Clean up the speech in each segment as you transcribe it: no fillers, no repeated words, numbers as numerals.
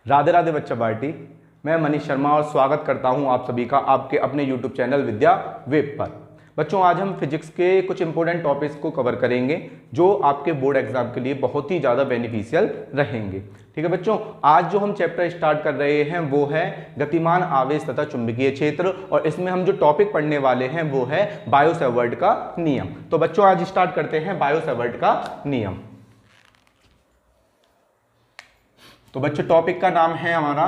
राधे राधे बच्चा पार्टी। मैं मनीष शर्मा और स्वागत करता हूं आप सभी का आपके अपने यूट्यूब चैनल विद्या वेब पर। बच्चों, आज हम फिजिक्स के कुछ इंपॉर्टेंट टॉपिक्स को कवर करेंगे जो आपके बोर्ड एग्जाम के लिए बहुत ही ज़्यादा बेनिफिशियल रहेंगे। ठीक है बच्चों, आज जो हम चैप्टर स्टार्ट कर रहे हैं वो है गतिमान आवेश तथा चुंबकीय क्षेत्र, और इसमें हम जो टॉपिक पढ़ने वाले हैं वो है बायो-सैवर्ट का नियम। तो बच्चों, आज स्टार्ट करते हैं बायो-सैवर्ट का नियम। तो बच्चों, टॉपिक का नाम है हमारा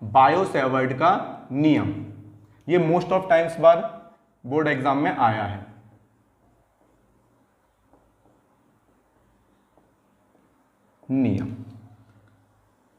बायो-सैवर्ट का नियम। ये most of times bar board exam में आया है। नियम।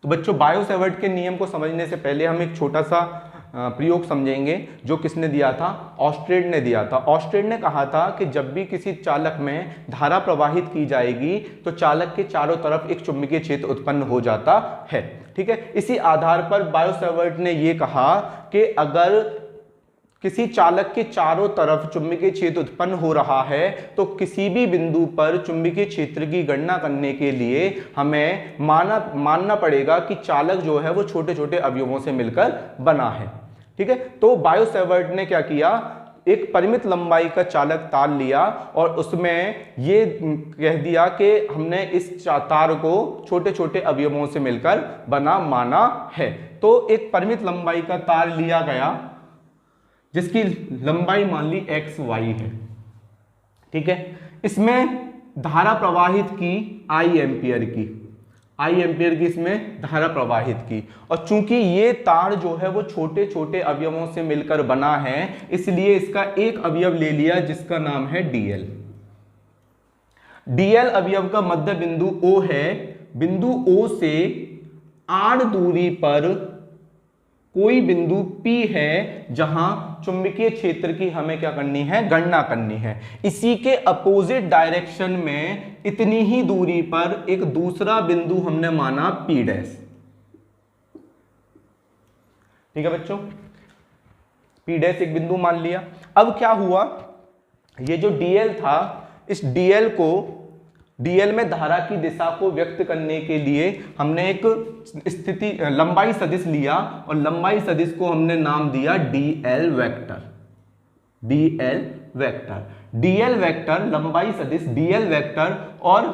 तो बच्चों, बायो-सैवर्ट के नियम को समझने से पहले हम एक छोटा सा प्रयोग समझेंगे जो किसने दिया था? ऑस्ट्रेड ने दिया था। ऑस्ट्रेड ने कहा था कि जब भी किसी चालक में धारा प्रवाहित की जाएगी तो चालक के चारों तरफ एक चुंबकीय क्षेत्र उत्पन्न हो जाता है। ठीक है, इसी आधार पर बायो-सैवर्ट ने यह कहा कि अगर किसी चालक के चारों तरफ चुंबकीय क्षेत्र उत्पन्न हो रहा है तो किसी भी बिंदु पर चुंबकीय क्षेत्र की गणना करने के लिए हमें मानना पड़ेगा कि चालक जो है वो छोटे छोटे अवयवों से मिलकर बना है। ठीक है, तो बायो-सैवर्ट ने क्या किया? एक परिमित लंबाई का चालक तार लिया और उसमें ये कह दिया कि हमने इस तार को छोटे छोटे अवयवों से मिलकर बना माना है। तो एक परिमित लंबाई का तार लिया गया जिसकी लंबाई मान ली XY है। ठीक है, इसमें धारा प्रवाहित की I एम्पियर की इसमें धारा प्रवाहित की, और चूंकि ये तार जो है वो छोटे छोटे अवयवों से मिलकर बना है इसलिए इसका एक अवयव ले लिया जिसका नाम है DL अवयव का मध्य बिंदु O है। बिंदु O से R दूरी पर कोई बिंदु P है जहां चुंबकीय क्षेत्र की हमें क्या करनी है? गणना करनी है। इसी के अपोजिट डायरेक्शन में इतनी ही दूरी पर एक दूसरा बिंदु हमने माना P डैश। ठीक है बच्चों, P डैश एक बिंदु मान लिया। अब क्या हुआ? ये जो DL था, इस DL में धारा की दिशा को व्यक्त करने के लिए हमने एक लंबाई सदिश लिया और लंबाई सदिश को हमने नाम दिया DL वेक्टर, लंबाई सदिश DL वेक्टर, और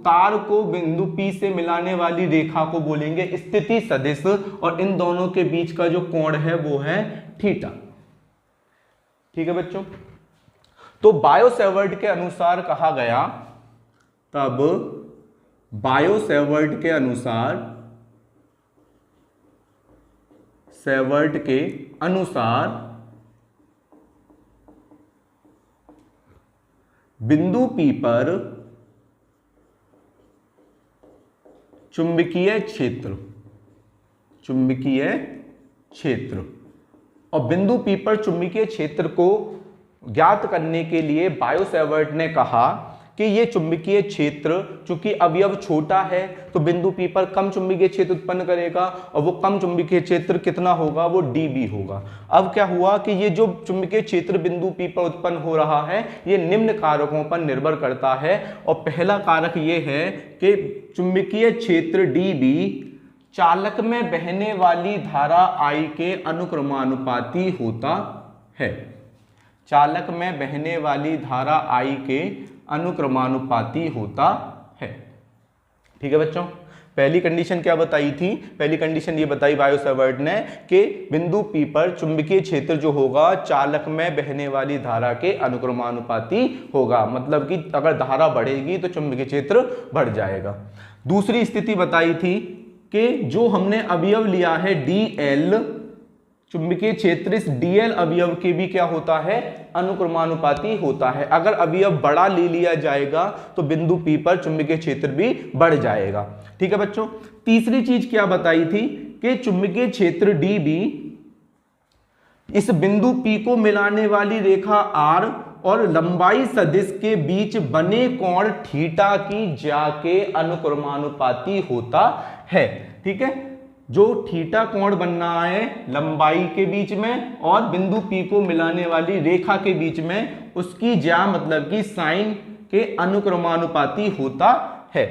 तार को बिंदु P से मिलाने वाली रेखा को बोलेंगे स्थिति सदिश, और इन दोनों के बीच का जो कोण है वो है थीटा। ठीक है बच्चों, तो बायो-सैवर्ट के अनुसार कहा गया, तब बायो-सैवर्ट के अनुसार बिंदु P पर चुंबकीय क्षेत्र और बिंदु P पर चुंबकीय क्षेत्र को ज्ञात करने के लिए बायो-सैवर्ट ने कहा कि ये चुंबकीय क्षेत्र चूंकि अवयव छोटा है तो बिंदु P पर कम चुंबकीय क्षेत्र उत्पन्न करेगा, और वो कम चुंबकीय क्षेत्र कितना होगा? वो dB होगा। अब क्या हुआ कि ये जो चुंबकीय क्षेत्र बिंदु P पर उत्पन्न हो रहा है ये निम्न कारकों पर निर्भर करता है, और पहला कारक ये है कि चुंबकीय क्षेत्र dB चालक में बहने वाली धारा I के अनुक्रमानुपाती होता है। चालक में बहने वाली धारा I के अनुक्रमानुपाती होता है। ठीक है बच्चों, पहली कंडीशन क्या बताई थी? पहली कंडीशन ये बताई बायो-सैवर्ट ने कि बिंदु P पर चुंबकीय क्षेत्र जो होगा चालक में बहने वाली धारा के अनुक्रमानुपाती होगा, मतलब कि अगर धारा बढ़ेगी तो चुंबकीय क्षेत्र बढ़ जाएगा। दूसरी स्थिति बताई थी कि जो हमने अवयव लिया है DL, चुंबकीय क्षेत्र इस DL अवयव के भी क्या होता है? अनुक्रमानुपाती होता है। अगर अवयव बड़ा ले लिया जाएगा तो बिंदु P पर चुंबकीय क्षेत्र भी बढ़ जाएगा। ठीक है बच्चों, तीसरी चीज क्या बताई थी कि चुंबकीय क्षेत्र dB इस बिंदु P को मिलाने वाली रेखा R और लंबाई सदिश के बीच बने कोण थीटा की ज्या के अनुक्रमानुपाती होता है। ठीक है, जो थीटा कोण बनना है लंबाई के बीच में और बिंदु P को मिलाने वाली रेखा के बीच में, उसकी ज्या मतलब कि साइन के अनुक्रमानुपाती होता है।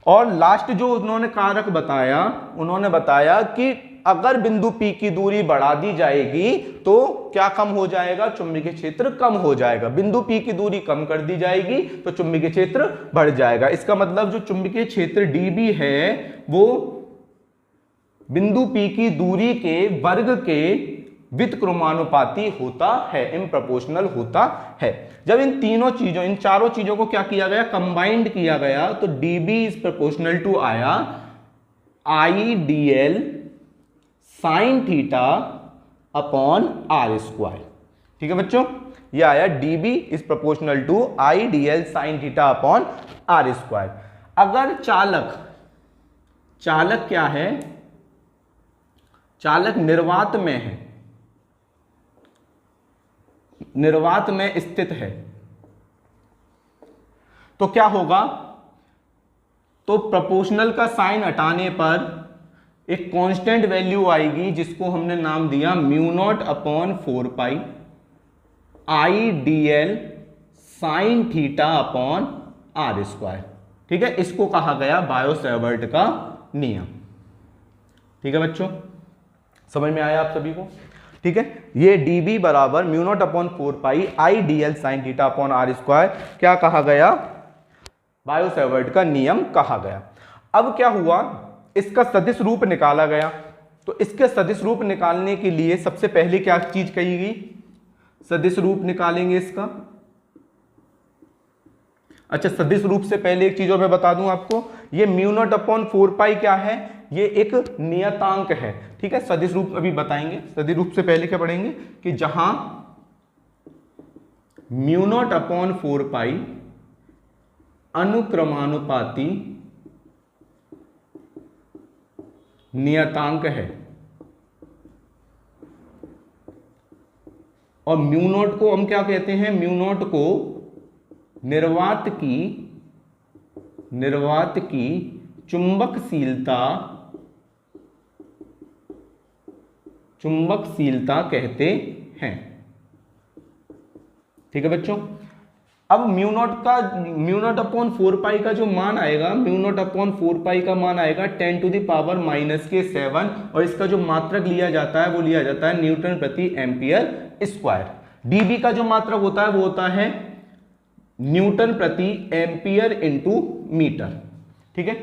और लास्ट जो उन्होंने कारक बताया, उन्होंने बताया कि अगर बिंदु P की दूरी बढ़ा दी जाएगी तो क्या कम हो जाएगा, चुंबकीय क्षेत्र कम हो जाएगा। बिंदु P की दूरी कम कर दी जाएगी तो चुंबकीय क्षेत्र बढ़ जाएगा। इसका मतलब जो चुंबकीय क्षेत्र dB है वो बिंदु P की दूरी के वर्ग के व्युत्क्रमानुपाती होता है, इम्प्रोपोर्शनल होता है। जब इन चारों चीजों को क्या किया गया, कंबाइंड किया गया, तो dB इज प्रोपोर्शनल टू आया IDL sine theta upon R square. ठीक है बच्चों, ये आया dB is proportional to IDL sine theta upon R square. अगर चालक क्या है, चालक निर्वात में है, निर्वात में स्थित है, तो क्या होगा, तो प्रोपोर्शनल का साइन हटाने पर एक कांस्टेंट वैल्यू आएगी जिसको हमने नाम दिया mu naught upon 4 pi IDL sine theta upon R square. ठीक है, इसको कहा गया बायो सेवर्ट का नियम। ठीक है बच्चों, समझ में आया आप सभी को? ठीक है, ये dB बराबर mu naught upon 4 pi IDL sine theta upon R square क्या कहा गया, बायो सेवर्ट का नियम कहा गया। अब क्या हुआ, इसका सदिश रूप निकाला गया। तो इसके सदिश रूप निकालने के लिए सबसे पहले क्या चीज कही गई, सदिश रूप निकालेंगे इसका। अच्छा, सदिश रूप से पहले एक चीज और मैं बता दूं आपको, ये म्यू नॉट अपॉन 4 पाई क्या है, ये एक नियतांक है। ठीक है, सदिश रूप अभी बताएंगे। सदिश रूप से पहले क्या पढ़ेंगे कि जहां म्यू नॉट अपॉन 4 पाई अनुक्रमानुपाती नियतांक है और म्यू नॉट को हम क्या कहते हैं, म्यू नॉट को निर्वात की चुंबकशीलता कहते हैं। ठीक है बच्चों, अब म्यू नॉट अपॉन 4 पाई का जो मान आएगा, म्यू नॉट अपॉन 4 पाई का मान आएगा 10 टू द पावर -7 और इसका जो मात्रक लिया जाता है वो लिया जाता है न्यूटन प्रति एम्पियर स्क्वायर। dB का जो मात्रक होता है वो होता है न्यूटन प्रति एम्पियर इंटू मीटर। ठीक है,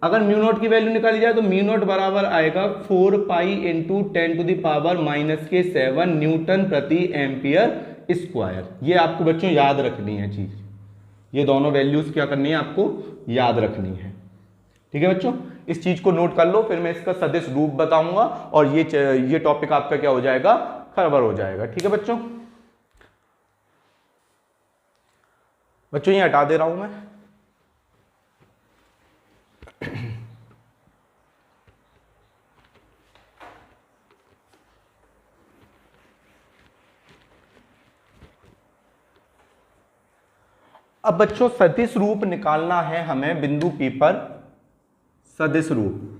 अगर म्यू नॉट की वैल्यू निकाली जाए तो म्यू नॉट बराबर आएगा 4 pi into 10 to the power -7 newton प्रति एम्पियर स्क्वायर। ये आपको बच्चों याद रखनी है चीज, ये दोनों वैल्यूज क्या करनी है, आपको याद रखनी है। ठीक है बच्चों, इस चीज को नोट कर लो, फिर मैं इसका सदिश रूप बताऊंगा और ये टॉपिक आपका क्या हो जाएगा, कवर हो जाएगा। ठीक है बच्चों, ये हटा दे रहा हूं मैं। अब बच्चों सदिश रूप निकालना है हमें बिंदु P पर, सदिश रूप,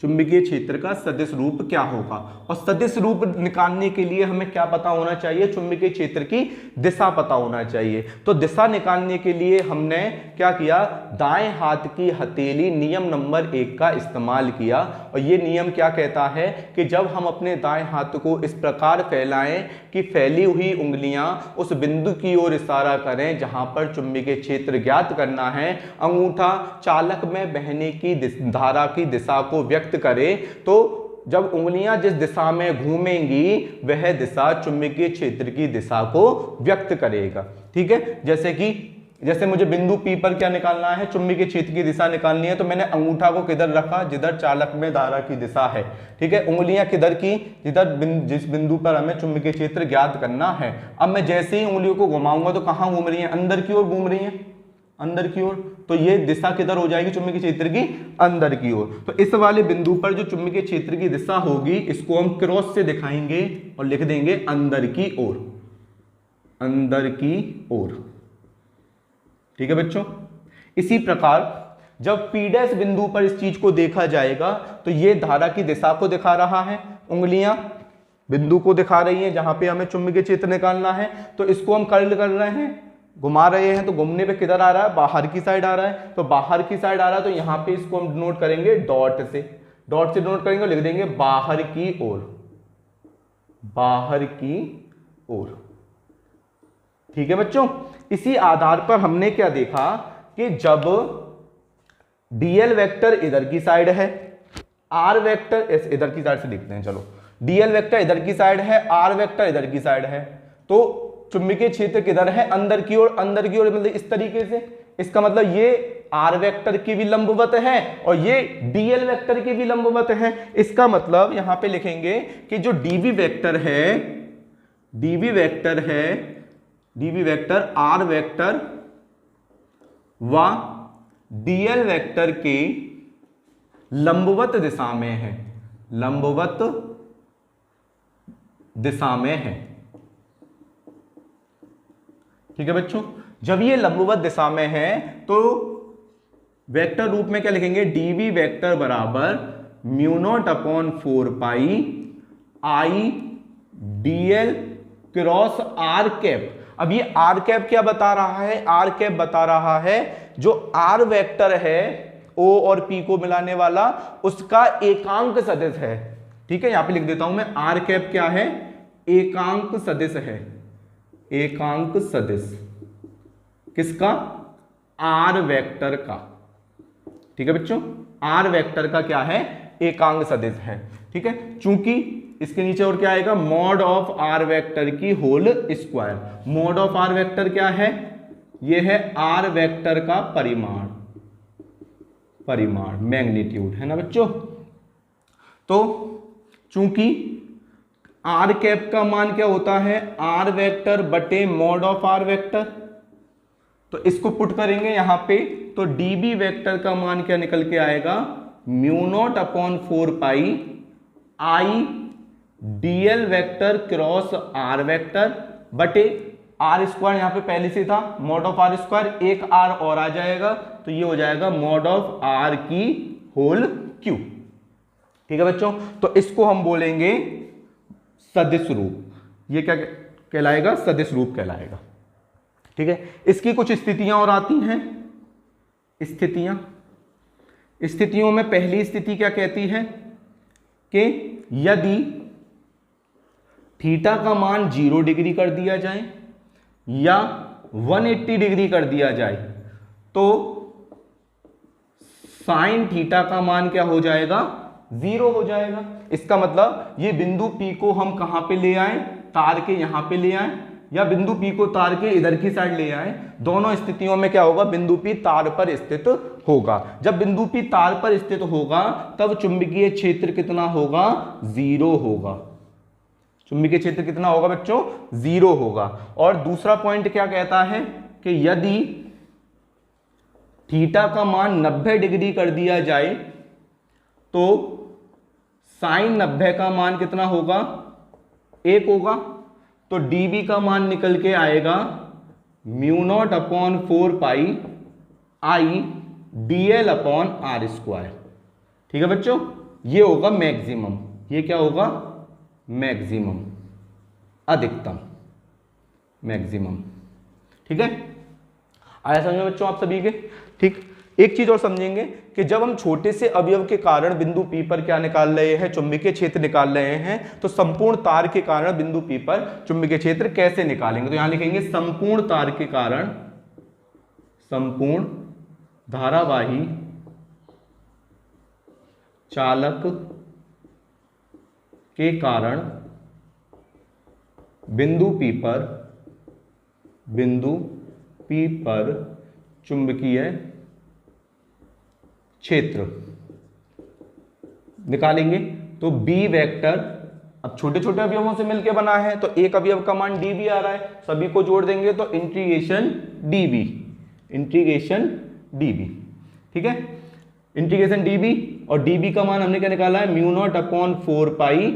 चुंबकीय क्षेत्र का सदिश रूप क्या होगा। और सदिश रूप निकालने के लिए हमें क्या पता होना चाहिए, चुंबकीय क्षेत्र की दिशा पता होना चाहिए। तो दिशा निकालने के लिए हमने क्या किया, दाएं हाथ की हथेली नियम नंबर 1 का इस्तेमाल किया। और ये नियम क्या कहता है कि जब हम अपने दाएं हाथ को इस प्रकार फैलाएं कि फैली हुई उंगलियां उस बिंदु की ओर इशारा करें जहां पर चुंबकीय क्षेत्र ज्ञात करना है, अंगूठा चालक में बहने की धारा की दिशा को व्यक्त करे, तो जब उंगलियां जिस दिशा में घूमेंगी वह दिशा चुंबकीय क्षेत्र की दिशा को व्यक्त करेगा। ठीक है, जैसे मुझे बिंदु P पर क्या निकालना है, चुंबकीय क्षेत्र की दिशा निकालनी है, तो मैंने अंगूठा को किधर रखा, जिधर चालक में धारा की दिशा है। ठीक है, उंगलियां किधर की, जिस बिंदु पर हमें चुंबकीय क्षेत्र ज्ञात करना है। अब मैं जैसे ही उंगलियों को घुमाऊंगा तो कहां घूम रही है, अंदर की ओर घूम रही है, अंदर की ओर, तो ये दिशा किधर हो जाएगी, चुंबकीय क्षेत्र की अंदर की ओर। तो इस वाले बिंदु पर जो चुंबकीय क्षेत्र की दिशा होगी इसको हम क्रॉस से दिखाएंगे और लिख देंगे अंदर की ओर, अंदर की ओर। ठीक है बच्चों, इसी प्रकार जब P' बिंदु पर इस चीज को देखा जाएगा तो ये धारा की दिशा को दिखा रहा है, उंगलियां बिंदु को दिखा रही हैं जहां पे हमें चुंबकीय क्षेत्र निकालना है, तो इसको हम कर्ल कर रहे हैं, घुमा रहे हैं तो घूमने पे किधर आ रहा है, बाहर की साइड आ रहा है, तो बाहर की साइड आ रहा है तो यहां पे इसको हम डिनोट करेंगे डॉट से, डॉट से डिनोट करेंगे, लिख देंगे बाहर की ओर, बाहर की ओर। ठीक है बच्चों, इसी आधार पर हमने क्या देखा कि जब डीएल वेक्टर इधर की साइड है, आर वेक्टर इधर की साइड से लिखते हैं, चलो डीएल वेक्टर इधर की साइड है, आर वेक्टर इधर की साइड है, तो चुंबकीय क्षेत्र किधर है, अंदर की ओर, अंदर की ओर मतलब इस तरीके से। इसका मतलब ये आर वेक्टर की भी लंबवत है और ये डीएल वेक्टर की भी लंबवत है। इसका मतलब यहां पे लिखेंगे कि जो डीबी वेक्टर है, डीबी वेक्टर है, डीबी वेक्टर आर वेक्टर व डीएल वेक्टर के लंबवत दिशा में है, लंबवत दिशा में है। ठीक है बच्चों, जब ये लंबवत दिशा में है तो वेक्टर रूप में क्या लिखेंगे, डीवी वेक्टर बराबर mu naught upon 4 pi I DL cross R cap. अब ये आर कैप क्या बता रहा है, आर कैप बता रहा है जो आर वेक्टर है ओ और पी को मिलाने वाला, उसका एकांक सदिश है। ठीक है, यहां पे लिख देता हूं मैं, आर कैप क्या है, एकांक सदिश है, एकांक सदिश किसका, आर वेक्टर का। ठीक है बच्चों, आर वेक्टर का क्या है, एकांक सदिश है। ठीक है, चूंकि इसके नीचे और क्या आएगा, मॉड ऑफ आर वेक्टर की whole square. Mod of R vector क्या है, यह है आर वेक्टर का परिमाण, परिमाण मैग्नीट्यूड है ना बच्चों। तो चूंकि आर कैप का मान क्या होता है, आर वेक्टर बटे मॉड ऑफ आर वेक्टर, तो इसको पुट करेंगे यहां पे, तो डीबी वेक्टर का मान क्या निकल के आएगा, mu naught upon 4 pi I DL vector cross R vector बटे आर स्क्वायर, यहां पे पहले से था मॉड ऑफ आर स्क्वायर, एक आर और आ जाएगा तो ये हो जाएगा मॉड ऑफ आर की होल क्यूब। ठीक है बच्चों, तो इसको हम बोलेंगे सदिश रूप, ये क्या कहलाएगा, सदिश रूप कहलाएगा। ठीक है, इसकी कुछ स्थितियां और आती हैं, स्थितियां, स्थितियों में पहली स्थिति क्या कहती है कि यदि थीटा का मान 0 डिग्री कर दिया जाए या 180 डिग्री कर दिया जाए तो साइन थीटा का मान क्या हो जाएगा, 0 हो जाएगा। इसका मतलब ये बिंदु P को हम कहां पे ले आए, तार के यहां पे ले आए, या बिंदु P को तार के इधर की साइड ले आए, दोनों स्थितियों में क्या होगा, बिंदु P तार पर स्थित होगा। जब बिंदु P तार पर स्थित होगा तब चुंबकीय क्षेत्र कितना होगा, 0 होगा। चुंबकीय क्षेत्र कितना होगा बच्चों, 0 होगा। और दूसरा पॉइंट क्या कहता है कि यदि थीटा का मान 90 डिग्री कर दिया जाए तो साइन 90 का मान कितना होगा, 1 होगा। तो dB का मान निकल के आएगा mu naught upon 4 pi I dl upon R square. ठीक है बच्चों, ये होगा मैक्सिमम, ये क्या होगा, मैक्सिमम, अधिकतम, मैक्सिमम। ठीक है, आया समझ में बच्चों आप सभी के। ठीक, एक चीज और समझेंगे कि जब हम छोटे से अवयव के कारण बिंदु P पर क्या निकाल रहे हैं, चुंबकीय क्षेत्र निकाल रहे हैं, तो संपूर्ण तार के कारण बिंदु P पर चुंबकीय क्षेत्र कैसे निकालेंगे। तो यहां लिखेंगे संपूर्ण तार के कारण, संपूर्ण धारावाही चालक के कारण बिंदु P पर चुंबकीय क्षेत्र निकालेंगे। तो B वेक्टर अब छोटे छोटे अवयवों से मिलकर बना है, तो एक अवयव का मान dB आ रहा है, सभी को जोड़ देंगे तो इंटीग्रेशन dB, इंटीग्रेशन dB। ठीक है, इंटीग्रेशन dB, और dB का मान हमने क्या निकाला है, mu naught upon 4 pi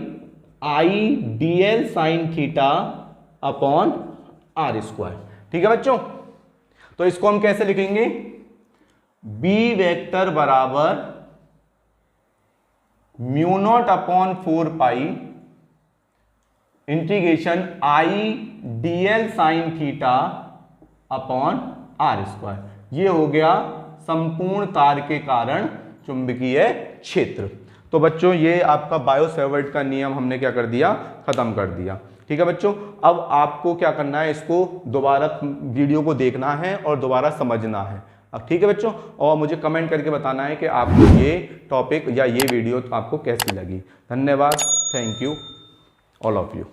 I dl sine theta upon R square. ठीक है बच्चों, तो इसको हम कैसे लिखेंगे, B वेक्टर बराबर mu naught upon 4 pi integration I dl sine theta upon R square. ये हो गया संपूर्ण तार के कारण चुंबकीय क्षेत्र। तो बच्चों ये आपका बायो सेवर्ट का नियम हमने क्या कर दिया, खत्म कर दिया। ठीक है बच्चों, अब आपको क्या करना है, इसको दोबारा वीडियो को देखना है और दोबारा समझना है। अब ठीक है बच्चों, और मुझे कमेंट करके बताना है कि आपको ये टॉपिक या ये वीडियो आपको कैसी लगी। धन्यवाद, thank you all of you.